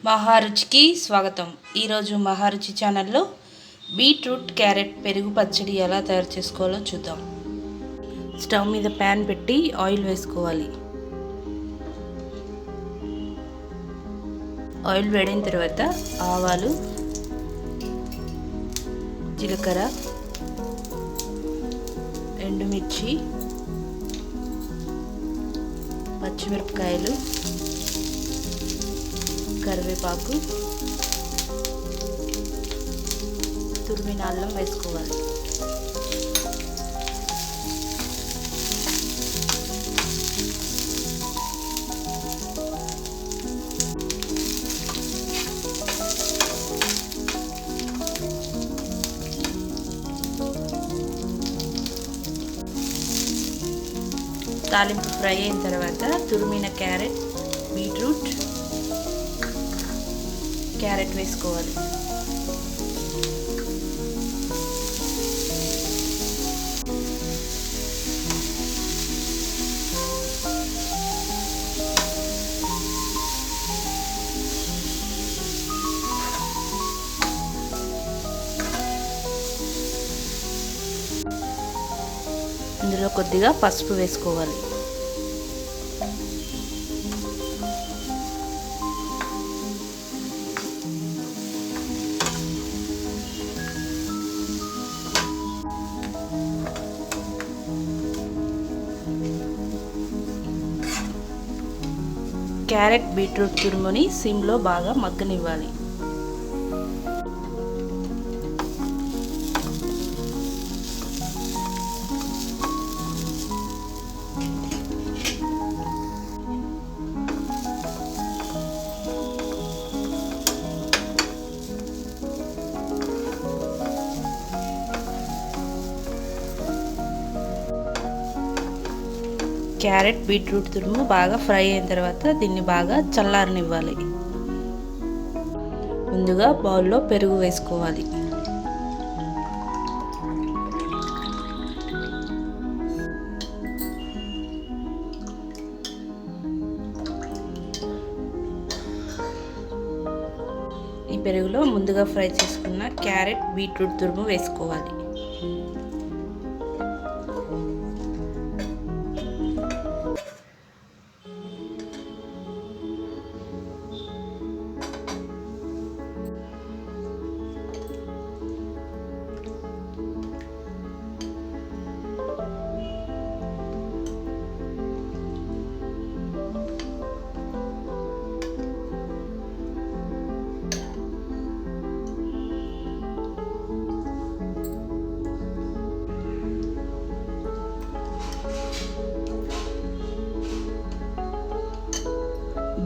మహారుచికి స్వాగతం. ఈరోజు మహారుచి ఛానల్లో బీట్రూట్ క్యారెట్ పెరుగు పచ్చడి ఎలా తయారు చేసుకోవాలో చూద్దాం. స్టవ్ మీద ప్యాన్ పెట్టి ఆయిల్ వేసుకోవాలి. ఆయిల్ వేడిన తర్వాత ఆవాలు, జీలకర్ర, ఎండుమిర్చి, పచ్చిమిరపకాయలు, కరివేపాకు, తురిమిన అల్లం వేసుకోవాలి. తాలింపు ఫ్రై అయిన తర్వాత తురిమిన బీట్రూట్ క్యారెట్ వేసుకోవాలి. ఇందులో కొద్దిగా పసుపు వేసుకోవాలి. క్యారెట్ బీట్రూట్ తురుముని సిమ్లో బాగా మగ్గనివ్వాలి. క్యారెట్ బీట్రూట్ తురుము బాగా ఫ్రై అయిన తర్వాత దీన్ని బాగా చల్లారనివ్వాలి. ముందుగా బౌల్లో పెరుగు వేసుకోవాలి. ఈ పెరుగులో ముందుగా ఫ్రై చేసుకున్న క్యారెట్ బీట్రూట్ తురుము వేసుకోవాలి.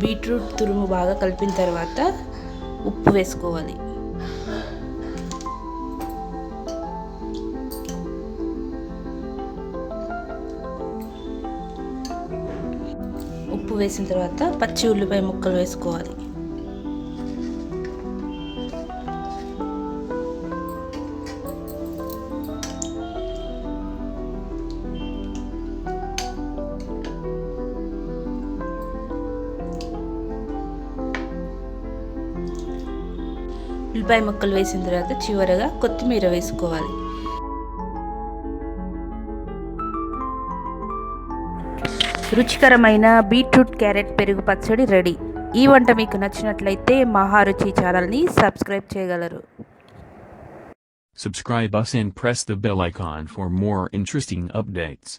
బీట్రూట్ తురుము బాగా కలిపిన తర్వాత ఉప్పు వేసుకోవాలి. ఉప్పు వేసిన తర్వాత పచ్చి ఉల్లిపాయ ముక్కలు వేసుకోవాలి. ఉల్లిపాయ ముక్కలు వేసిన తర్వాత చివరగా కొత్తిమీర వేసుకోవాలి. రుచికరమైన బీట్రూట్ క్యారెట్ పెరుగు పచ్చడి రెడీ. ఈ వంట మీకు నచ్చినట్లయితే మహారుచి ఛానల్ని సబ్స్క్రైబ్ చేయగలరు. Subscribe us and press the bell icon for more interesting updates.